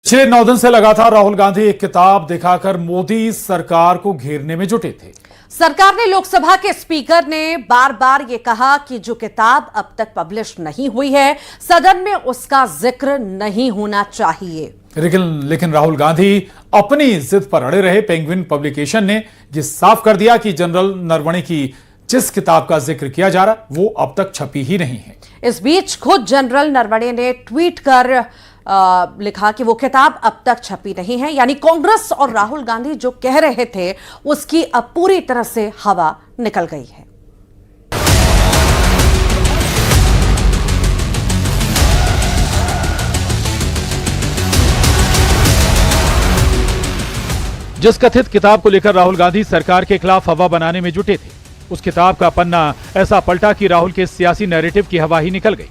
पिछले 9 दिन से लगातार राहुल गांधी एक किताब दिखाकर मोदी सरकार को घेरने में जुटे थे। सरकार ने लोकसभा के स्पीकर ने बार बार ये कहा कि जो किताब अब तक पब्लिश नहीं हुई है, सदन में उसका जिक्र नहीं होना चाहिए। लेकिन राहुल गांधी अपनी जिद पर अड़े रहे। पेंगुइन पब्लिकेशन ने यह साफ कर दिया कि जनरल नरवणे की जिस किताब का जिक्र किया जा रहा वो अब तक छपी ही नहीं है। इस बीच खुद जनरल नरवणे ने ट्वीट कर लिखा कि वो किताब अब तक छपी नहीं है, यानी कांग्रेस और राहुल गांधी जो कह रहे थे उसकी अब पूरी तरह से हवा निकल गई है। जिस कथित किताब को लेकर राहुल गांधी सरकार के खिलाफ हवा बनाने में जुटे थे, उस किताब का पन्ना ऐसा पलटा कि राहुल के सियासी नैरेटिव की हवा ही निकल गई।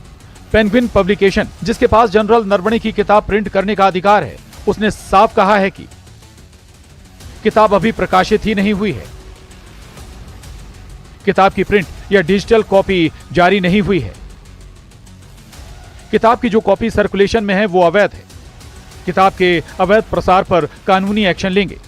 पेंगुइन पब्लिकेशन, जिसके पास जनरल नरवणे की किताब प्रिंट करने का अधिकार है, उसने साफ कहा है कि किताब अभी प्रकाशित ही नहीं हुई है। किताब की प्रिंट या डिजिटल कॉपी जारी नहीं हुई है। किताब की जो कॉपी सर्कुलेशन में है वो अवैध है। किताब के अवैध प्रसार पर कानूनी एक्शन लेंगे।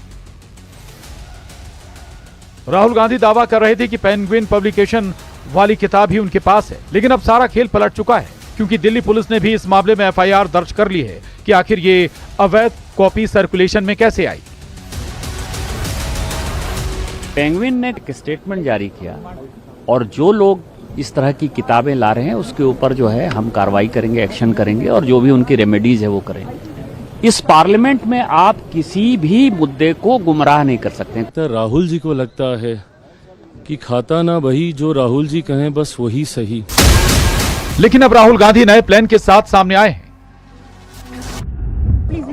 राहुल गांधी दावा कर रहे थे कि पेंगुइन पब्लिकेशन वाली किताब ही उनके पास है, लेकिन अब सारा खेल पलट चुका है, क्योंकि दिल्ली पुलिस ने भी इस मामले में एफआईआर दर्ज कर ली है कि आखिर ये अवैध कॉपी सर्कुलेशन में कैसे आई। पेंगुइन ने एक स्टेटमेंट जारी किया और जो लोग इस तरह की किताबें ला रहे हैं उसके ऊपर जो है हम कार्रवाई करेंगे, एक्शन करेंगे और जो भी उनकी रेमेडीज है वो करेंगे। इस पार्लियामेंट में आप किसी भी मुद्दे को गुमराह नहीं कर सकते। तो राहुल जी को लगता है कि खाता ना वही जो राहुल जी कहें बस वही सही। लेकिन अब राहुल गांधी नए प्लान के साथ सामने आए हैं।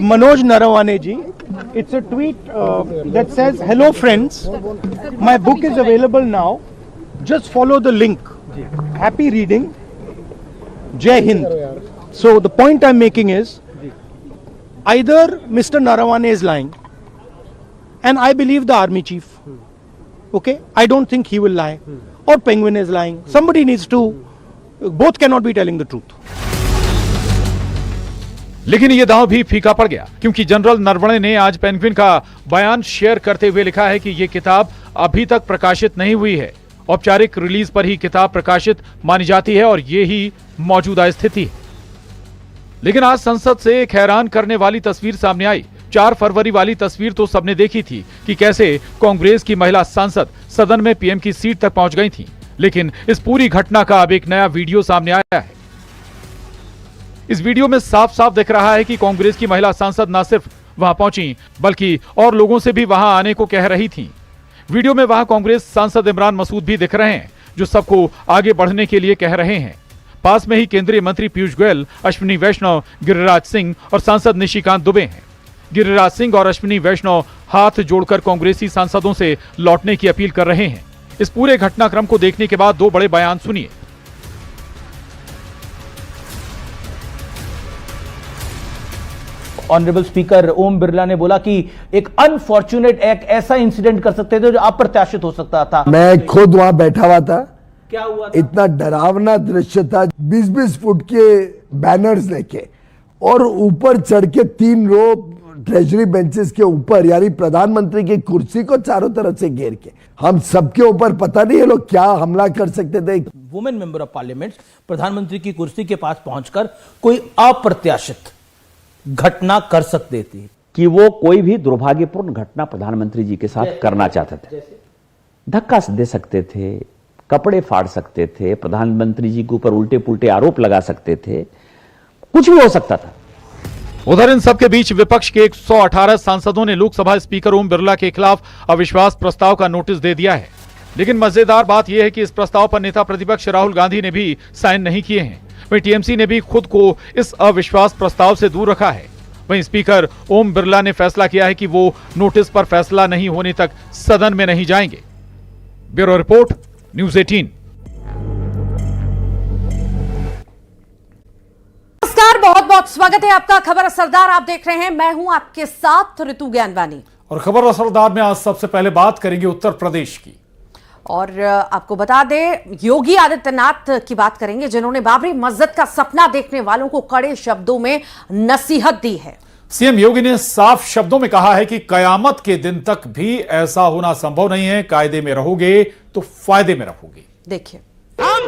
Manoj Naravane ji, it's a tweet that says, "Hello friends, my book is available now. Just follow the link. Happy reading. Jai Hind." So the point I'm making is, either Mr. Naravane is lying, and I believe the army chief. Okay, I don't think he will lie, or Penguin is lying. Somebody needs to. Both cannot be telling the truth. लेकिन ये दांव भी फीका पड़ गया, क्योंकि general Naravane ने आज पेंगुइन का बयान शेयर करते हुए लिखा है कि ये किताब अभी तक प्रकाशित नहीं हुई है। औपचारिक रिलीज पर ही किताब प्रकाशित मानी जाती है और ये ही मौजूदा स्थिति है। लेकिन आज संसद से एक हैरान करने वाली तस्वीर सामने आई। 4 फरवरी वाली तस्वीर तो सबने देखी थी कि कैसे कांग्रेस की महिला सांसद सदन में पीएम की सीट तक पहुंच गई थी। लेकिन इस पूरी घटना का अब एक नया वीडियो सामने आया है। इस वीडियो में साफ साफ दिख रहा है कि कांग्रेस की महिला सांसद न सिर्फ वहां पहुंची, बल्कि और लोगों से भी वहां आने को कह रही थीं। वीडियो में वहां कांग्रेस सांसद इमरान मसूद भी दिख रहे हैं, जो सबको आगे बढ़ने के लिए कह रहे हैं। पास में ही केंद्रीय मंत्री पीयूष गोयल, अश्विनी वैष्णव, गिरिराज सिंह और सांसद निशिकांत दुबे हैं। गिरिराज सिंह और अश्विनी वैष्णव हाथ जोड़कर कांग्रेसी सांसदों से लौटने की अपील कर रहे हैं। इस पूरे घटनाक्रम को देखने के बाद 2 बड़े बयान सुनिए। ऑनरेबल स्पीकर ओम बिरला ने बोला कि एक अनफॉर्चुनेट एक ऐसा इंसिडेंट कर सकते थे जो अप्रत्याशित हो सकता था। मैं खुद वहां बैठा हुआ था। क्या हुआ था? इतना डरावना दृश्य था। 20-20 फुट के बैनर्स लेके और ऊपर चढ़ के 3 रो ट्रेजरी बेंचेस के ऊपर, यानी प्रधानमंत्री की कुर्सी को चारों तरफ से घेर के, हम सबके ऊपर पता नहीं ये लोग क्या हमला कर सकते थे। वुमेन मेंबर ऑफ पार्लियामेंट प्रधानमंत्री की कुर्सी के पास पहुंचकर कोई अप्रत्याशित घटना कर सकते थे कि वो कोई भी दुर्भाग्यपूर्ण घटना प्रधानमंत्री जी के साथ करना चाहते थे। धक्का दे सकते थे, कपड़े फाड़ सकते थे, प्रधानमंत्री जी के ऊपर उल्टे पुल्टे आरोप लगा सकते थे, कुछ भी हो सकता था। उधर इन सबके बीच विपक्ष के 118 सांसदों ने लोकसभा स्पीकर ओम बिरला के खिलाफ अविश्वास प्रस्ताव का नोटिस दे दिया है। लेकिन मजेदार बात यह है कि इस प्रस्ताव पर नेता प्रतिपक्ष राहुल गांधी ने भी साइन नहीं किए हैं। वहीं टीएमसी ने भी खुद को इस अविश्वास प्रस्ताव से दूर रखा है। वहीं स्पीकर ओम बिरला ने फैसला किया है कि वो नोटिस पर फैसला नहीं होने तक सदन में नहीं जाएंगे। Bureau report, news 18। नमस्कार, बहुत बहुत स्वागत है आपका। खबर असरदार आप देख रहे हैं, मैं हूं आपके साथ ऋतु ज्ञानवानी। और खबर असरदार में आज सबसे पहले बात करेंगे उत्तर प्रदेश की। और आपको बता दें, योगी आदित्यनाथ की बात करेंगे, जिन्होंने बाबरी मस्जिद का सपना देखने वालों को कड़े शब्दों में नसीहत दी है। सीएम योगी ने साफ शब्दों में कहा है कि कयामत के दिन तक भी ऐसा होना संभव नहीं है। कायदे में रहोगे तो फायदे में रहोगे। देखिए, हम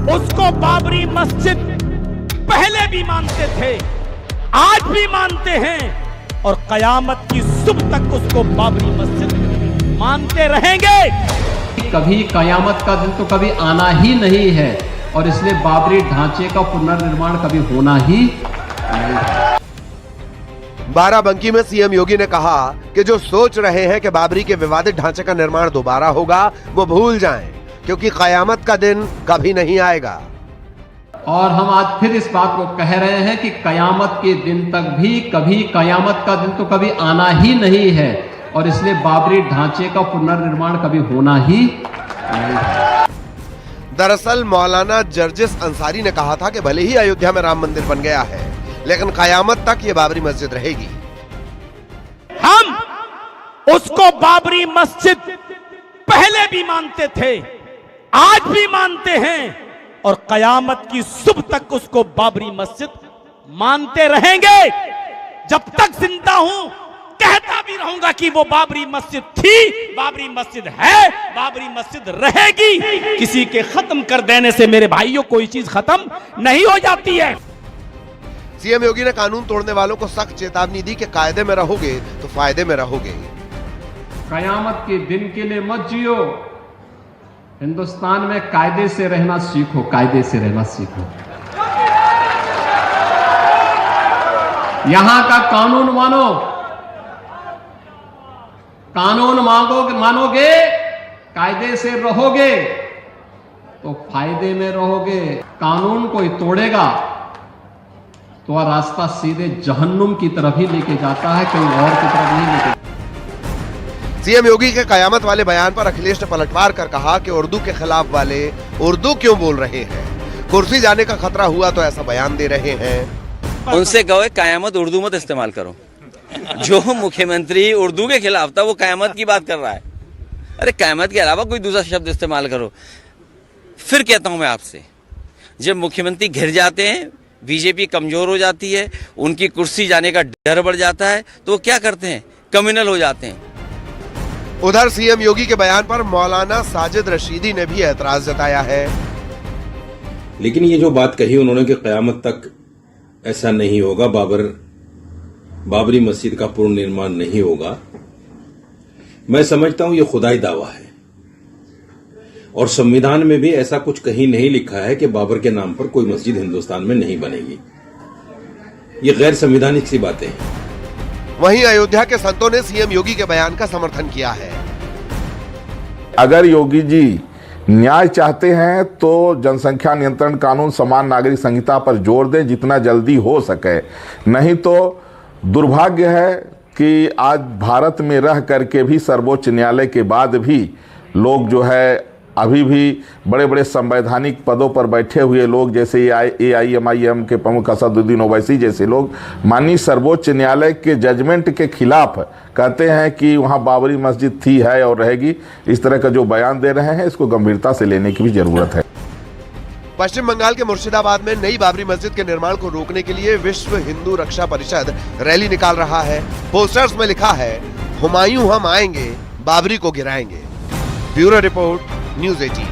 उसको बाबरी मस्जिद पहले भी मानते थे, आज भी मानते हैं और कयामत की सुबह तक उसको बाबरी मस्जिद मानते रहेंगे। कभी कयामत का दिन तो कभी आना ही नहीं है और इसलिए बाबरी ढांचे का पुनर्निर्माण कभी होना ही नहीं है। बाराबंकी में सीएम योगी ने कहा कि जो सोच रहे हैं कि बाबरी के विवादित ढांचे का निर्माण दोबारा होगा, वो भूल जाएं, क्योंकि कयामत का दिन कभी नहीं आएगा। और हम आज फिर इस बात को कह रहे हैं कि कयामत के दिन तक भी कभी कयामत का दिन तो कभी आना ही नहीं है और इसलिए बाबरी ढांचे का पुनर्निर्माण कभी होना ही नहीं है। दरअसल मौलाना जर्जिस अंसारी ने कहा था कि भले ही अयोध्या में राम मंदिर बन गया है, लेकिन कयामत तक ये बाबरी मस्जिद रहेगी। हम उसको बाबरी मस्जिद पहले भी मानते थे, आज भी मानते हैं और कयामत की सुबह तक उसको बाबरी मस्जिद मानते रहेंगे। जब तक जिंदा हूं कहता भी रहूंगा कि वो बाबरी मस्जिद थी, बाबरी मस्जिद है, बाबरी मस्जिद रहेगी। किसी के खत्म कर देने से मेरे भाइयों कोई चीज खत्म नहीं हो जाती है। सीएम योगी ने कानून तोड़ने वालों को सख्त चेतावनी दी कि कायदे में रहोगे तो फायदे में रहोगे। कयामत के दिन के लिए मत जियो, हिंदुस्तान में कायदे से रहना सीखो, कायदे से रहना सीखो। यहां का कानून मानो, कानून मानोगे, कायदे से रहोगे तो फायदे में रहोगे। कानून कोई तोड़ेगा तो वह रास्ता सीधे जहन्नुम की तरफ ही लेके जाता है, कहीं और की तरफ नहीं लेके। सीएम योगी के कयामत वाले बयान पर अखिलेश ने पलटवार कर कहा कि उर्दू के खिलाफ वाले उर्दू क्यों बोल रहे हैं? कुर्सी जाने का खतरा हुआ तो ऐसा बयान दे रहे हैं। उनसे कहो कयामत उर्दू मत इस्तेमाल करो। जो मुख्यमंत्री उर्दू के खिलाफ था वो कयामत की बात कर रहा है। अरे कयामत के अलावा कोई दूसरा शब्द इस्तेमाल करो। फिर कहता हूं मैं आपसे, जब मुख्यमंत्री घिर जाते हैं, बीजेपी कमजोर हो जाती है, उनकी कुर्सी जाने का डर बढ़ जाता है, तो वो क्या करते हैं? कम्युनल हो जाते हैं। उधर सीएम योगी के बयान पर मौलाना साजिद रशीदी ने भी एतराज जताया है। लेकिन ये जो बात कही उन्होंने कि कयामत तक ऐसा नहीं होगा, बाबरी मस्जिद का पुनर्निर्माण नहीं होगा, मैं समझता हूं ये खुदाई दावा है और संविधान में भी ऐसा कुछ कहीं नहीं लिखा है कि बाबर के नाम पर कोई मस्जिद हिंदुस्तान में नहीं बनेगी। ये गैर संवैधानिक सी बातें हैं। वहीं अयोध्या के संतों ने सीएम योगी के बयान का समर्थन किया है। अगर योगी जी न्याय चाहते हैं तो जनसंख्या नियंत्रण कानून, समान नागरिक संहिता पर जोर दें जितना जल्दी हो सके। नहीं तो दुर्भाग्य है कि आज भारत में रह करके भी सर्वोच्च न्यायालय के बाद भी लोग जो है अभी भी बड़े बड़े संवैधानिक पदों पर बैठे हुए लोग, जैसे AIMIM के प्रमुख असदुद्दीन ओवैसी जैसे लोग माननीय सर्वोच्च न्यायालय के जजमेंट के खिलाफ कहते हैं कि वहां बाबरी मस्जिद थी, है और रहेगी। इस तरह का जो बयान दे रहे हैं इसको गंभीरता से लेने की भी जरूरत है। पश्चिम बंगाल के मुर्शिदाबाद में नई बाबरी मस्जिद के निर्माण को रोकने के लिए विश्व हिंदू रक्षा परिषद रैली निकाल रहा है। पोस्टर्स में लिखा है, हुमायूं हम आएंगे, बाबरी को गिराएंगे। Bureau report, news 18।